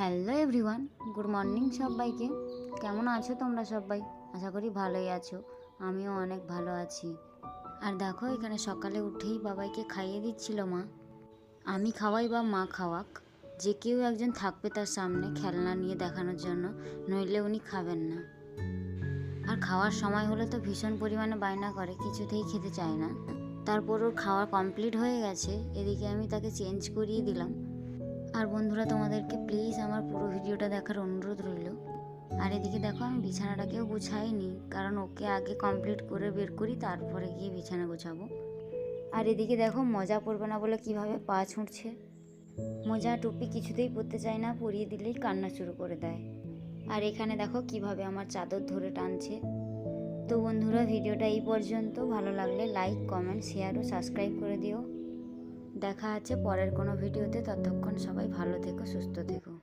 Hello everyone, good morning সবাইকে। কেমন আছো তোমরা সবাই? আশা করি ভালোই আছো। আমিও অনেক ভালো আছি। আর দেখো, এখানে সকালে উঠেই বাবাইকে খাইয়ে দিচ্ছিল মা। আমি খাওয়াই বা মা খাওয়াক, যে কেউ একজন থাকবে তার সামনে খেলনা নিয়ে দেখানোর জন্য, নইলে উনি খাবেন না। আর খাওয়ার সময় হলে তো ভীষণ পরিমাণে বায়না করে, কিছুতেই খেতে চায় না। তারপর ওর খাওয়া কমপ্লিট হয়ে গেছে, এদিকে আমি তাকে চেঞ্জ করিয়ে দিলাম। আর বন্ধুরা, তোমাদেরকে প্লিজ আমার পুরো ভিডিওটা দেখার অনুরোধ রইল। আর এদিকে দেখো, আমি বিছানাটাকেও গুছাইনি, কারণ ওকে আগে কমপ্লিট করে বের করি, তারপরে গিয়ে বিছানা গোছাবো। আর এদিকে দেখো, মোজা পরবে না বলে কিভাবে পা ছুঁড়ছে। মোজা টুপি কিছুতেই পরতে চায় না, পরিয়ে দিলেই কান্না শুরু করে দেয়। আর এখানে দেখো কিভাবে আমার চাদর ধরে টানছে। তো বন্ধুরা, ভিডিওটা এই পর্যন্ত। ভালো লাগলে লাইক, কমেন্ট, শেয়ার ও সাবস্ক্রাইব করে দিও। দেখা আছে পরের কোনো ভিডিওতে। ততক্ষণ সবাই ভালো থেকো, সুস্থ থেকো।